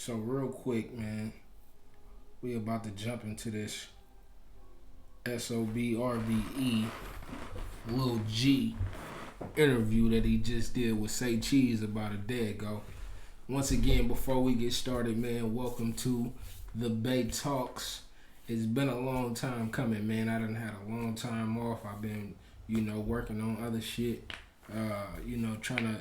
So real quick, man, we about to jump into this SOB RBE Lil G interview that he just did with Say Cheese about a day ago. Once again, before we get started, man, welcome to the Bay Talks. It's been a long time coming, man. I done had a long time off. I've been, working on other shit, trying to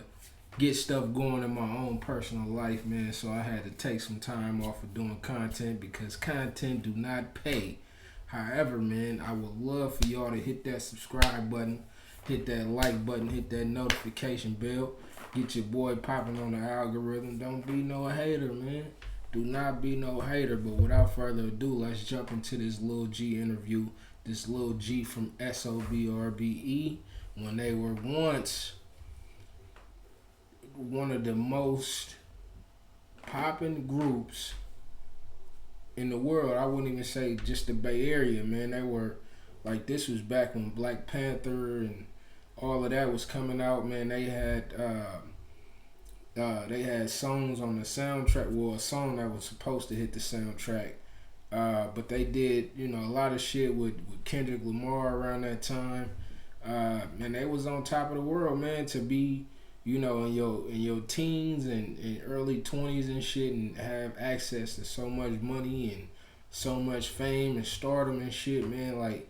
get stuff going in my own personal life, man. So I had to take some time off of doing content because content do not pay. However, man, I would love for y'all to hit that subscribe button, hit that like button, hit that notification bell. Get your boy popping on the algorithm. Don't be no hater, man. Do not be no hater. But without further ado, let's jump into this Lil G interview. This Lil G from SOB RBE, when they were once one of the most popping groups in the world. I wouldn't even say just the Bay Area, man. They were like, this was back when Black Panther and all of that was coming out, man. They had songs on the soundtrack. Well, a song that was supposed to hit the soundtrack. But they did, a lot of shit with Kendrick Lamar around that time. And they was on top of the world, man, to be, in your teens and early 20s and shit, and have access to so much money and so much fame and stardom and shit, man. Like,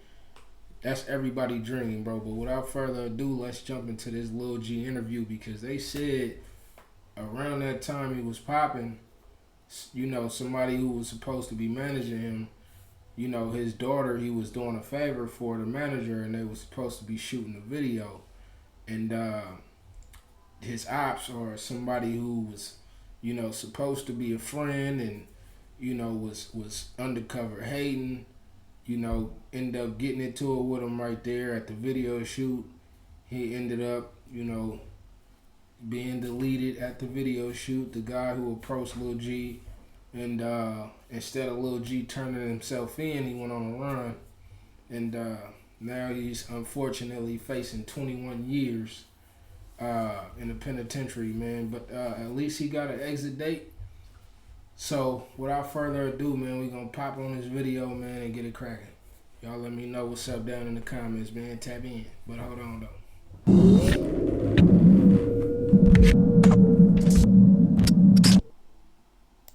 that's everybody's dream, bro. But without further ado, let's jump into this Lil G interview, because they said around that time he was popping, somebody who was supposed to be managing him, his daughter, he was doing a favor for the manager, and they was supposed to be shooting a video. And his ops, or somebody who was, supposed to be a friend and, was undercover hating, ended up getting into it with him right there at the video shoot. He ended up, being deleted at the video shoot. The guy who approached Lil G, and instead of Lil G turning himself in, he went on a run. And now he's unfortunately facing 21 years in the penitentiary, man. But at least he got an exit date. So without further ado, man, we gonna pop on this video, man, and get it cracking. Y'all let me know what's up down in the comments, man. Tap in. But hold on though.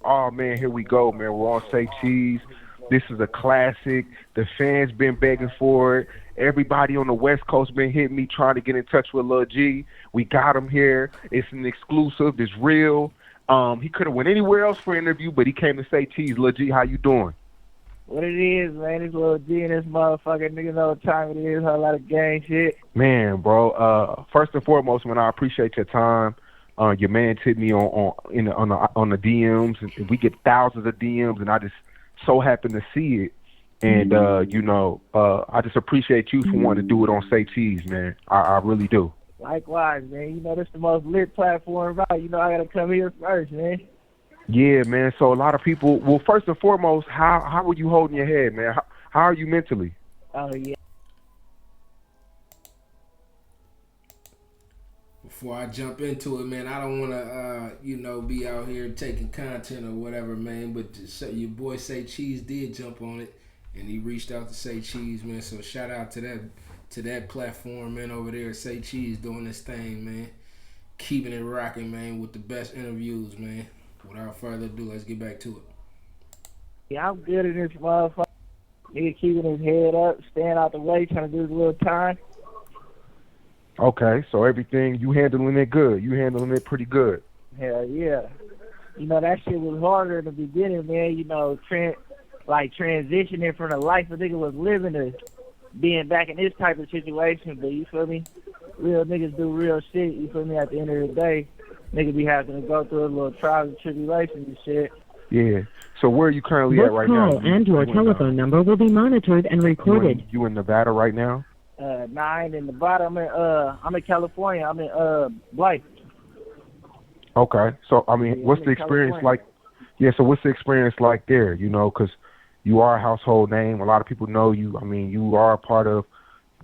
Oh man, here we go, man. We're on Say Cheese. This is a classic. The fans been begging for it. Everybody on the West Coast been hitting me trying to get in touch with Lil G. We got him here. It's an exclusive. It's real. He could have went anywhere else for an interview, but he came to Say Cheese. Lil G, how you doing? What it is, man, it's Lil G and this motherfucker. Niggas know what time it is. A lot of gang shit. Man, bro. First and foremost, man, I appreciate your time. Your man hit me on the DMs, and we get thousands of DMs, and I just so happen to see it. And I just appreciate you for wanting to do it on Say Cheese, man. I really do. Likewise, man. This the most lit platform out. I gotta come here first, man. Yeah, man. So a lot of people. Well, first and foremost, how are you holding your head, man? How are you mentally? Oh yeah. Before I jump into it, man, I don't want to, be out here taking content or whatever, man. But just your boy Say Cheese did jump on it, and he reached out to Say Cheese, man. So shout out to that platform, man, over there. Say Cheese doing this thing, man. Keeping it rocking, man, with the best interviews, man. Without further ado, let's get back to it. Yeah, I'm good at this motherfucker. Nigga keeping his head up, staying out the way, trying to do his little time. Okay, so everything, you handling it good. You handling it pretty good. Hell yeah. That shit was harder in the beginning, man. Transitioning from the life a nigga was living to being back in this type of situation. But you feel me? Real niggas do real shit. You feel me? At the end of the day, nigga be having to go through a little trials and tribulations and shit. Yeah. So where are you currently at right now? This call and your telephone number will be monitored and recorded. You in Nevada right now? Nine in Nevada. I'm in California. I'm in Blythe. Okay. So I mean, what's the experience like? Yeah. So what's the experience like there? Because you are a household name. A lot of people know you. I mean, you are a part of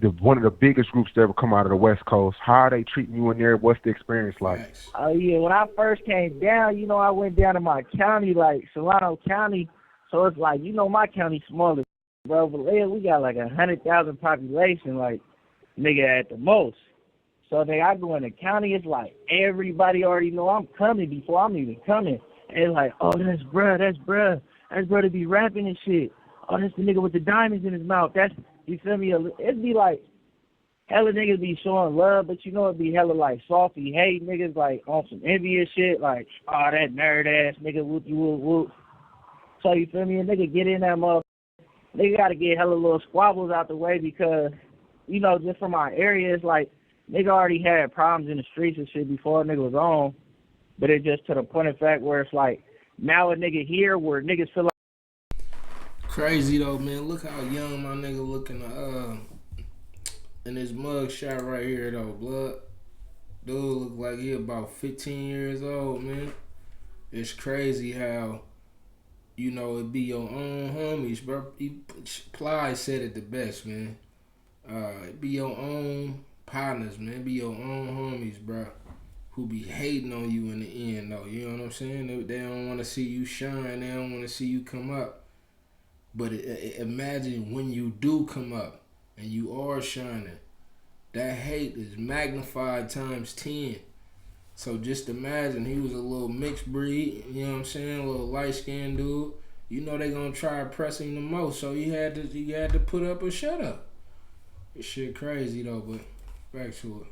one of the biggest groups to ever come out of the West Coast. How are they treating you in there? What's the experience like? Facts. Oh yeah, when I first came down, you know, I went down to my county, like Solano County. So it's like, you know, my county's smaller, bro. Vallejo, we got like 100,000 population, like nigga at the most. So then I go in the county, it's like everybody already know I'm coming before I'm even coming. And it's like, oh, that's bruh. That's bruh to be rapping and shit. Oh, that's the nigga with the diamonds in his mouth. That's, you feel me? It'd be like, hella niggas be showing love, but you know it'd be hella like softy hate niggas like on some envious shit, like, oh, that nerd ass nigga, whoop you whoop whoop. So you feel me? A nigga get in that motherfucker. Nigga gotta get hella little squabbles out the way because, you know, just from our area, it's like, nigga already had problems in the streets and shit before a nigga was on, but it just to the point of fact where it's like, now a nigga here where niggas feel like. Crazy though, man. Look how young my nigga looking in his mug shot right here though, blood. Dude look like he about 15 years old, man. It's crazy how, you know, it be your own homies, bro. Ply said it the best, man. It be your own partners, man. Be your own homies, bro. Who be hating on you in the end, though. You know what I'm saying? They don't want to see you shine. They don't want to see you come up. But imagine when you do come up and you are shining, that hate is magnified times 10. So just imagine he was a little mixed breed, you know what I'm saying? A little light-skinned dude. You know they gonna try to press him the most, so you had to put up or shut up. This shit crazy though, but back to it.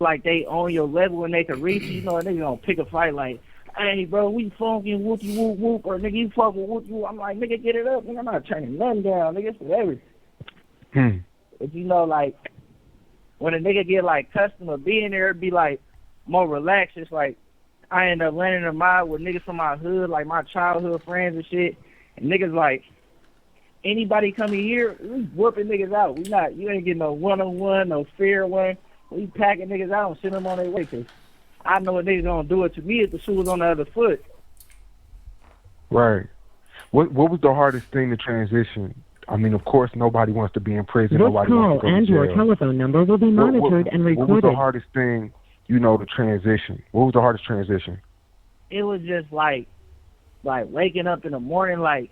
Like they on your level and they can reach you, you know, a nigga gonna pick a fight like, hey bro, we funkin' whoop you whoop whoop, or nigga you fucking whoop you. I'm like, nigga get it up, nigga, I'm not turning nothing down, nigga, it's everything. But you know, like when a nigga get like customer being there, it'd be like more relaxed. It's like I end up landing in mile with niggas from my hood, like my childhood friends and shit. And niggas like, anybody coming here, we whooping niggas out. We not, you ain't getting no one-on-one, no fair one. We packing niggas out and send them on their way. Cause I know what niggas gonna do it to me if the shoe was on the other foot. Right. What was the hardest thing to transition? I mean, of course, nobody wants to be in prison. This Nobody call wants to go and to jail. your telephone number will be monitored and recorded. What was the hardest thing, you know, to transition? What was the hardest transition? It was just like waking up in the morning, like,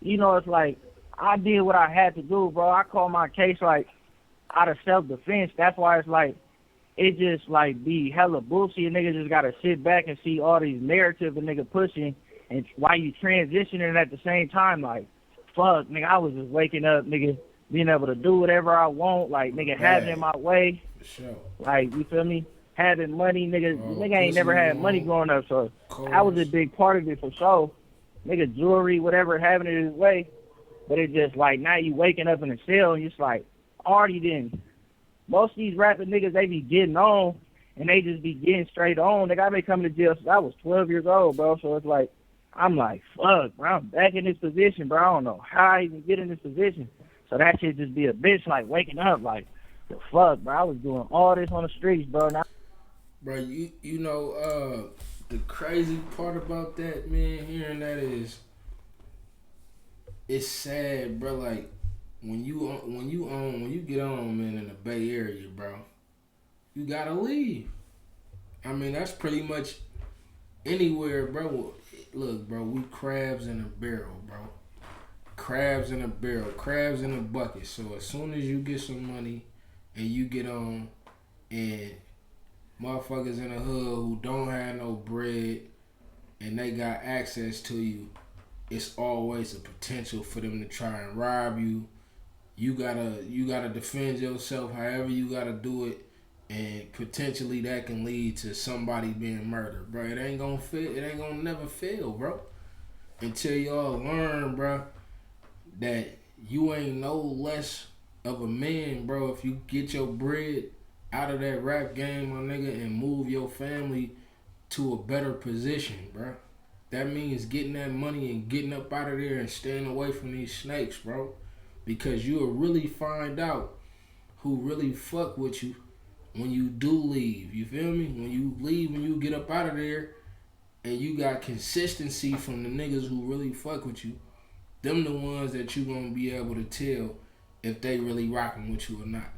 you know, it's like I did what I had to do, bro. I called my case like out of self-defense. That's why it's like it just like be hella bullshit. Niggas just gotta sit back and see all these narratives a nigga pushing, and while you transitioning at the same time, like, fuck, nigga, I was just waking up, nigga, being able to do whatever I want, like, nigga, having it my way. For sure. Like, you feel me? Having money, nigga ain't never had money growing up, so that was a big part of it for sure. Nigga, jewelry, whatever, having it his way. But it just, like, now you waking up in a cell and it's like, already then. Most of these rapping niggas, they be getting on and they just be getting straight on. Nigga, I been coming to jail since I was 12 years old, bro, so it's like, I'm like, fuck, bro, I'm back in this position, bro. I don't know how I even get in this position. So that shit just be a bitch, like, waking up, like, the fuck, bro. I was doing all this on the streets, bro. Now, bro, you know, the crazy part about that, man, hearing that is, it's sad, bro. Like, when you get on, man, in the Bay Area, bro, you gotta leave. I mean, that's pretty much anywhere, bro. Look, bro, we crabs in a barrel, bro. Crabs in a barrel, crabs in a bucket. So as soon as you get some money and you get on, and motherfuckers in the hood who don't have no bread and they got access to you, it's always a potential for them to try and rob you. You gotta defend yourself however you gotta do it. And potentially that can lead to somebody being murdered, bro. It ain't gonna never fail, bro. Until y'all learn, bro, that you ain't no less of a man, bro, if you get your bread out of that rap game, my nigga, and move your family to a better position, bro. That means getting that money and getting up out of there and staying away from these snakes, bro. Because you'll really find out who really fuck with you when you do leave, you feel me? When you leave, when you get up out of there, and you got consistency from the niggas who really fuck with you, them the ones that you gonna be able to tell if they really rocking with you or not.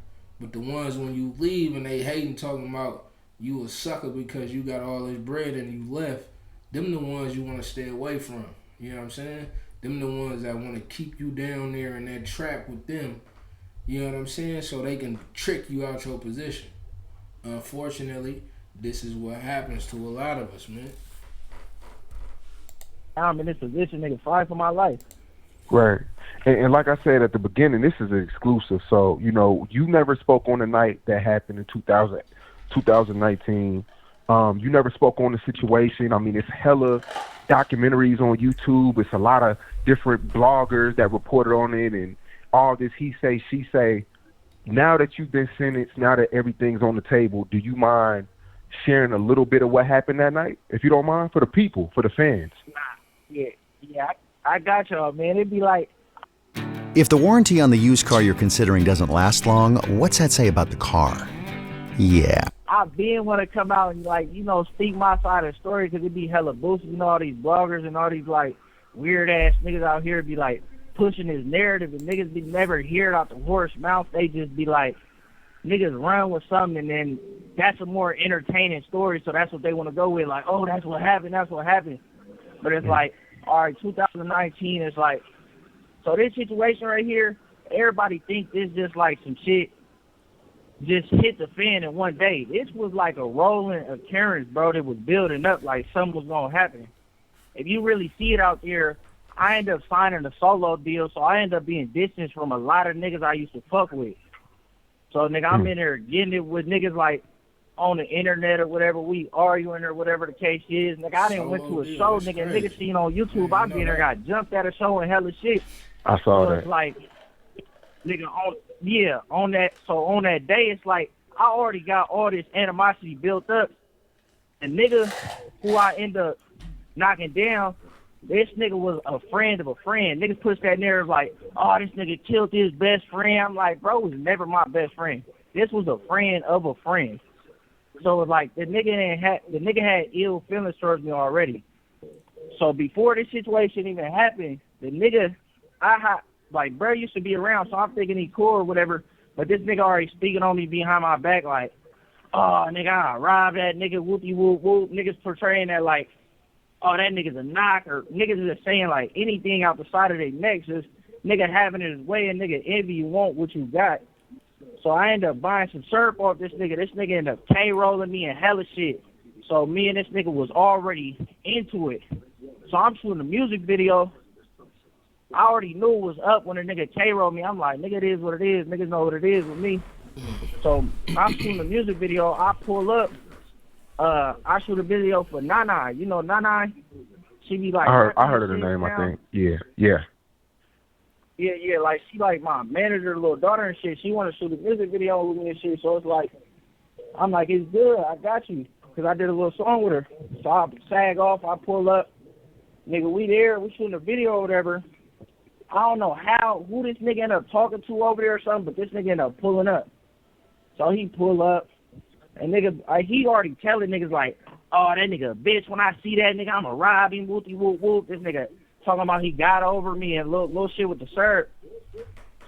But the ones when you leave and they hating, talking about you a sucker because you got all this bread and you left, them the ones you want to stay away from. You know what I'm saying? Them the ones that want to keep you down there in that trap with them. You know what I'm saying? So they can trick you out your position. Unfortunately, this is what happens to a lot of us, man. I'm in this position, nigga, fight for my life. Right. And like I said at the beginning, this is an exclusive. So, you know, you never spoke on the night that happened in 2019. You never spoke on the situation. I mean, it's hella documentaries on YouTube. It's a lot of different bloggers that reported on it and all this he say, she say. Now that you've been sentenced, now that everything's on the table, do you mind sharing a little bit of what happened that night? If you don't mind, for the people, for the fans. Yeah, I got y'all, man. It'd be like, if the warranty on the used car you're considering doesn't last long, what's that say about the car? Yeah. I been want to come out and, like, you know, speak my side of the story because it'd be hella boosted. You know, all these bloggers and all these, like, weird-ass niggas out here be, like, pushing this narrative, and niggas be never hear it out the horse mouth. They just be like, niggas run with something, and then that's a more entertaining story, so that's what they want to go with. Like, oh, that's what happened. But it's like, all right, 2019 is like, so this situation right here, everybody thinks this just like some shit just hit the fan in one day. This was like a rolling occurrence, bro, that was building up like something was going to happen. If you really see it out there, I ended up signing a solo deal, so I ended up being distanced from a lot of niggas I used to fuck with. So, nigga, I'm in there getting it with niggas like on the internet or whatever, we arguing or whatever the case is. Nigga, I didn't went to a show, nigga, and niggas seen on YouTube, I been there, got jumped at a show and hella shit. I saw so that. It's like, nigga, on that day, it's like I already got all this animosity built up. The nigga who I end up knocking down, this nigga was a friend of a friend. Niggas push that narrative like, oh, this nigga killed his best friend. I'm like, bro, it was never my best friend. This was a friend of a friend. So it's like the nigga had ill feelings towards me already. So before this situation even happened, the nigga like, bro used to be around, so I'm thinking he cool or whatever. But this nigga already speaking on me behind my back like, oh, nigga, I robbed that nigga, whoopie whoop whoop. Niggas portraying that like, oh, that nigga's a knock, or niggas just saying like anything out the side of their necks. Just nigga having it his way, and nigga envy you want what you got. So I ended up buying some syrup off this nigga. This nigga ended up K-rolling me and hella shit. So me and this nigga was already into it. So I'm shooting a music video. I already knew it was up when a nigga K-rolled me. I'm like, nigga, it is what it is. Niggas know what it is with me. So I'm shooting a music video. I pull up. I shoot a video for Nana. You know Nana? She be like, I heard of the name, I think. Yeah. Yeah, like she like my manager, little daughter and shit. She want to shoot a music video with me and shit. So it's like, I'm like, it's good. I got you. Because I did a little song with her. So I sag off. I pull up. Nigga, we there. We shooting a video or whatever. I don't know who this nigga ended up talking to over there or something, but this nigga ended up pulling up. So he pull up. And nigga, he already telling niggas like, oh, that nigga a bitch. When I see that nigga, I'ma rob him, whoopty whoop whoop. This nigga talking about he got over me and little shit with the syrup.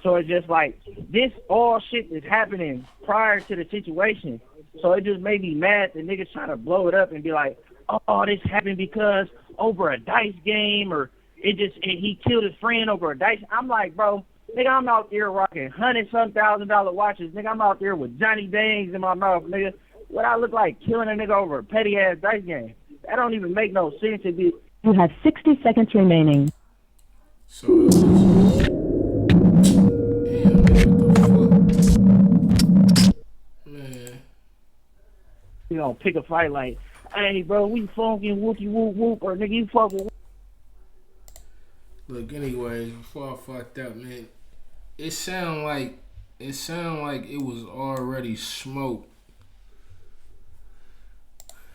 So it's just like, this all shit is happening prior to the situation. So it just made me mad that niggas trying to blow it up and be like, oh, this happened because over a dice game, or he killed his friend over a dice. I'm like, bro, nigga, I'm out there rocking $100,000 watches. Nigga, I'm out there with Johnny Bangs in my mouth, nigga. What I look like killing a nigga over a petty-ass dice game? That don't even make no sense. You have 60 seconds remaining. So, damn, what the fuck? Man. You know, pick a fight like, hey, bro, we funkin' whoopie whoop whoop, or nigga, you fucking. Look, anyways, before I fucked up, man, it sound like it was already smoke.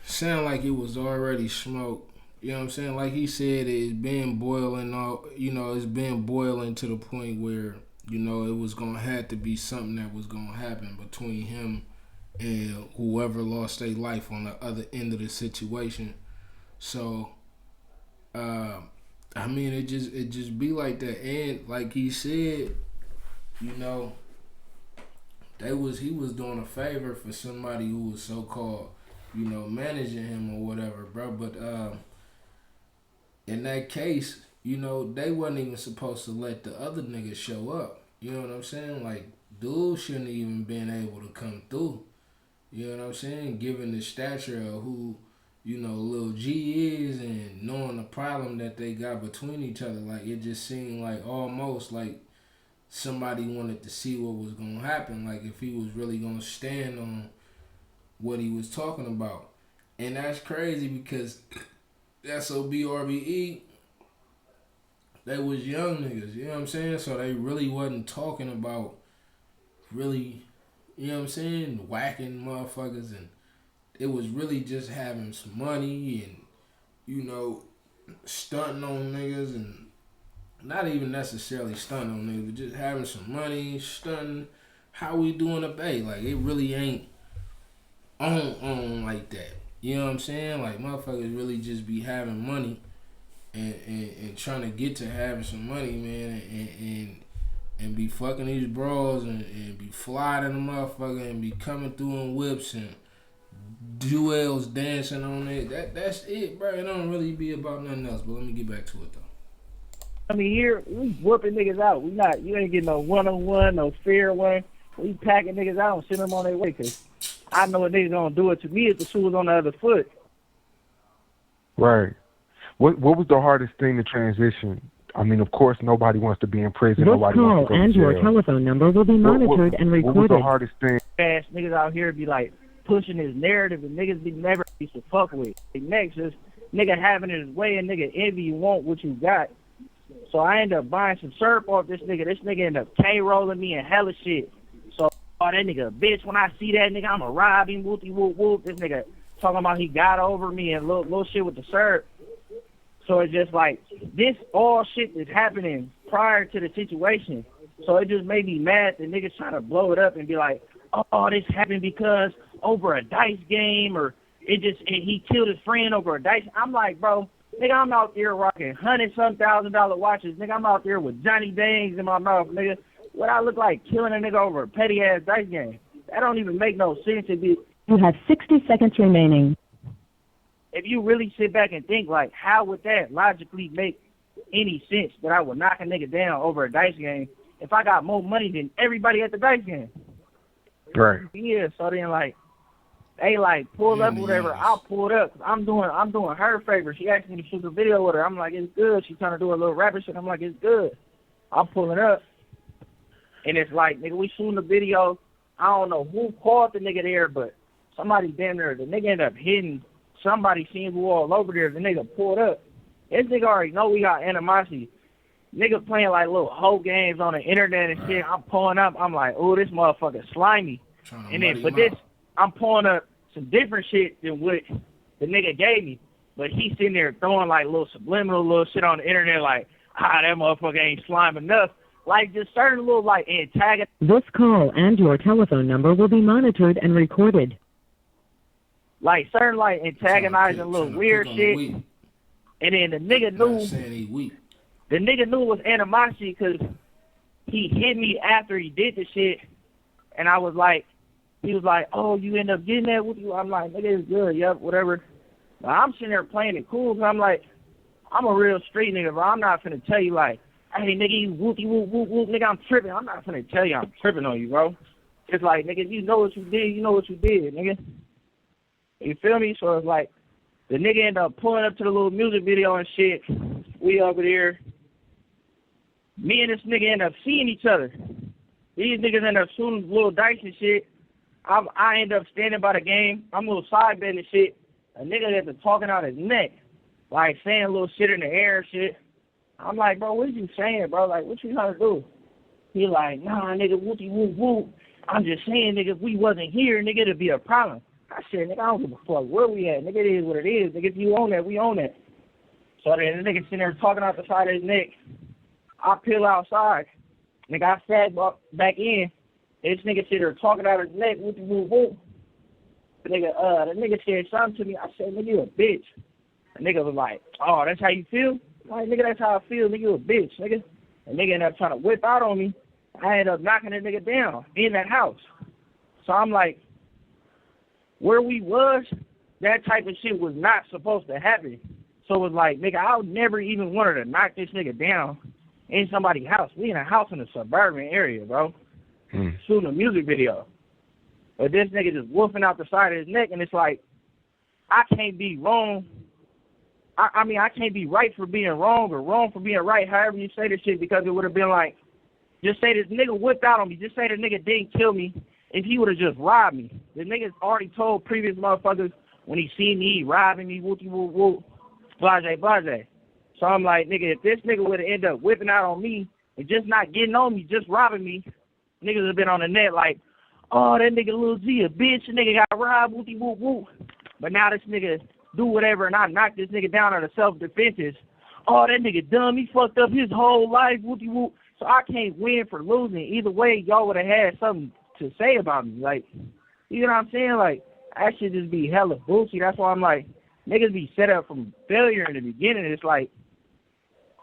Sound like it was already smoke. You know what I'm saying? Like he said, it's been boiling it's been boiling to the point where, you know, it was gonna have to be something that was gonna happen between him and whoever lost their life on the other end of the situation. So, I mean, it just be like that. And like he said, you know, he was doing a favor for somebody who was so called, you know, managing him or whatever, bro. But in that case, you know, they wasn't even supposed to let the other niggas show up. You know what I'm saying? Like, dude shouldn't even been able to come through. You know what I'm saying? Given the stature of who, you know, Lil G is and knowing the problem that they got between each other, like, it just seemed like almost like somebody wanted to see what was going to happen, like if he was really going to stand on what he was talking about. And that's crazy because SOB, RBE, they was young niggas, you know what I'm saying? So they really wasn't talking about really, you know what I'm saying, whacking motherfuckers, and it was really just having some money and, you know, stunting on niggas, and not even necessarily stunting on niggas, but just having some money, stunting how we doing a Bay. Like, it really ain't on like that. You know what I'm saying? Like, motherfuckers really just be having money and trying to get to having some money, man, and be fucking these bros and be flying in the motherfucker and be coming through in whips and duels dancing on it. That's it, bro. It don't really be about nothing else. But let me get back to it though. I mean, here we whooping niggas out. You ain't getting no one-on-one, no fair one. We packing niggas out and send them on their way. Cause I know what niggas gonna do it to me if the shoe was on the other foot. Right. What was the hardest thing to transition? I mean, of course, nobody wants to be in prison. This Nobody call wants to go and to jail. your telephone number will be monitored and recorded. What was the hardest thing? Fast niggas out here be like pushing his narrative, and niggas be never used to fuck with. Next is nigga having his way, and nigga envy you want what you got. So I end up buying some syrup off this nigga. This nigga end up K-rolling me and hella shit. So that nigga, bitch, when I see that nigga, I'ma rob him, whoopty whoop whoop. This nigga talking about he got over me and little shit with the syrup. So it's just like, this all shit is happening prior to the situation. So it just made me mad that niggas trying to blow it up and be like, oh, this happened because over a dice game, or he killed his friend over a dice. I'm like, bro, nigga, I'm out there rocking $100,000 watches. Nigga, I'm out there with Johnny Bangs in my mouth, nigga. What I look like killing a nigga over a petty-ass dice game? That don't even make no sense. You have 60 seconds remaining. If you really sit back and think, like, how would that logically make any sense that I would knock a nigga down over a dice game if I got more money than everybody at the dice game? Right. Yeah, so then, like, they, like, pull up whatever. I'll pull it up. I'm doing her a favor. She asked me to shoot a video with her. I'm like, it's good. She's trying to do a little rapper shit. I'm like, it's good. I'm pulling up. And it's like, nigga, we shooting the video. I don't know who called the nigga there, but somebody damn near, the nigga ended up hitting somebody seen who all over there. The nigga pulled up. This nigga already know we got animosity. Nigga playing like little hoe games on the internet and shit. I'm pulling up. I'm like, oh, this motherfucker slimy. And then, but this, I'm pulling up some different shit than what the nigga gave me. But he's sitting there throwing like little subliminal little shit on the internet like, that motherfucker ain't slime enough. Like just certain little like antagonist. This call and your telephone number will be monitored and recorded. Like certain like antagonizing little weird shit. And then the nigga knew. The nigga knew it was animosity because he hit me after he did the shit. And I was like, he was like, oh, you end up getting that with you? I'm like, nigga, it's good, yep, whatever. But I'm sitting there playing it cool because I'm like, I'm a real street nigga, bro. I'm not finna tell you like, hey, nigga, you whoopty whoop whoop whoop, nigga, I'm tripping. I'm not finna tell you I'm tripping on you, bro. It's like, nigga, you know what you did, nigga. You feel me? So it's like, the nigga ended up pulling up to the little music video and shit. We over there. Me and this nigga end up seeing each other. These niggas end up shooting little dice and shit. I end up standing by the game. I'm a little side betting and shit. A nigga gets to talking out his neck, like saying little shit in the air and shit. I'm like, bro, what you saying, bro? Like, what you trying to do? He like, nah, nigga, whoopty whoop whoop. I'm just saying, nigga, if we wasn't here, nigga, it'd be a problem. I said, nigga, I don't give a fuck where we at. Nigga, it is what it is. Nigga, if you own that, we own that. So then the nigga sitting there talking out the side of his neck. I peel outside. Nigga, I sat back in. This nigga sitting there talking out his neck. Whoop, whoop, whoop. The nigga said something to me. I said, nigga, you a bitch. The nigga was like, oh, that's how you feel? I'm like, nigga, that's how I feel. Nigga, you a bitch, nigga. The nigga ended up trying to whip out on me. I ended up knocking that nigga down in that house. So I'm like, where we was, that type of shit was not supposed to happen. So it was like, nigga, I would never even wanted to knock this nigga down in somebody's house. We in a house in a suburban area, bro. Shooting a music video. But this nigga just wolfing out the side of his neck, and it's like, I can't be wrong. I mean, I can't be right for being wrong or wrong for being right, however you say this shit, because it would have been like, just say this nigga whipped out on me. Just say the nigga didn't kill me if he would have just robbed me. The nigga's already told previous motherfuckers when he seen me robbing me, whoopty whoop whoop, blase blase. So I'm like, nigga, if this nigga would have ended up whipping out on me and just not getting on me, just robbing me, niggas would have been on the net like, oh, that nigga Lil G a bitch, the nigga got robbed, whoopty whoop whoop. But now this nigga do whatever and I knock this nigga down out of self-defense. Oh, that nigga dumb, he fucked up his whole life, whoopty whoop. So I can't win for losing. Either way, y'all would have had something to say about me. Like, you know what I'm saying? Like, I should just be hella bullshit. That's why I'm like, niggas be set up from failure in the beginning. It's like,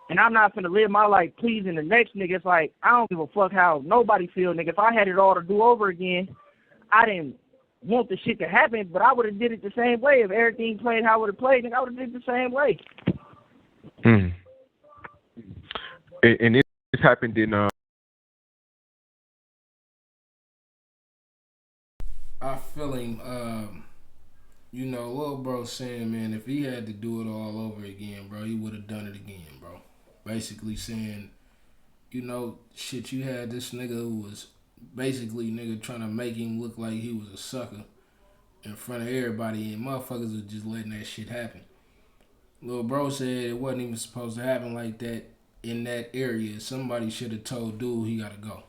and I'm not finna live my life pleasing the next nigga. It's like, I don't give a fuck how nobody feel, nigga. If I had it all to do over again, I didn't want the shit to happen, but I would have did it the same way. If everything played how I would have played, nigga, I would have did it the same way. And this happened in I feel him, you know, little bro saying, man, if he had to do it all over again, bro, he would have done it again, bro. Basically saying, you know, shit, you had this nigga who was basically, nigga, trying to make him look like he was a sucker in front of everybody, and motherfuckers was just letting that shit happen. Little bro said it wasn't even supposed to happen like that in that area. Somebody should have told dude he gotta go.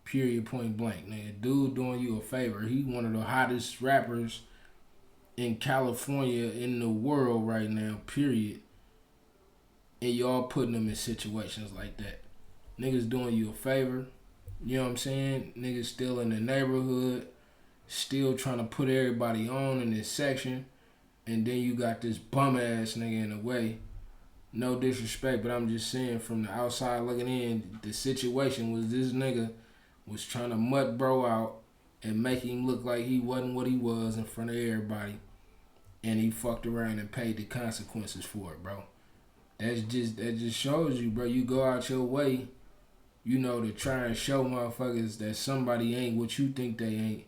Period, point blank, nigga. Dude doing you a favor. He one of the hottest rappers in California, in the world right now, period. And y'all putting him in situations like that. Niggas doing you a favor. You know what I'm saying? Niggas still in the neighborhood, still trying to put everybody on in this section. And then you got this bum ass nigga in the way. No disrespect, but I'm just saying from the outside looking in, the situation was this nigga was trying to mutt bro out and make him look like he wasn't what he was in front of everybody. And he fucked around and paid the consequences for it, bro. That just shows you, bro. You go out your way, you know, to try and show motherfuckers that somebody ain't what you think they ain't,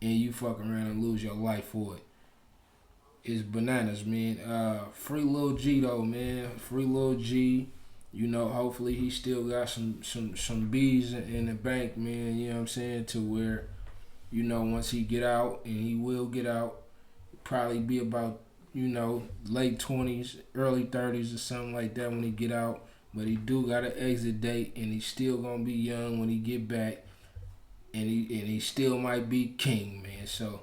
and you fuck around and lose your life for it. It's bananas, man. Free Lil G though, man. Free Lil G. You know, hopefully he still got some B's in the bank, man. You know what I'm saying? To where, you know, once he get out, and he will get out, probably be about, you know, late 20s, early 30s or something like that when he get out. But he do got an exit date, and he's still gonna be young when he get back, and he still might be king, man. So,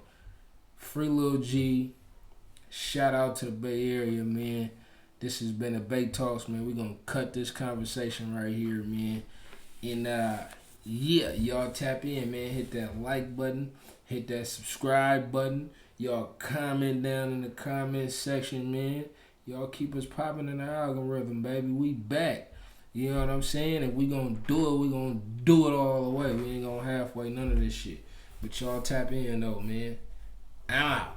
free Lil G. Shout out to the Bay Area, man. This has been a Bay Talks, man. We're going to cut this conversation right here, man. And, yeah, y'all tap in, man. Hit that like button. Hit that subscribe button. Y'all comment down in the comment section, man. Y'all keep us popping in the algorithm, baby. We back. You know what I'm saying? If we going to do it, we going to do it all the way. We ain't going to halfway none of this shit. But y'all tap in, though, man. I'm out.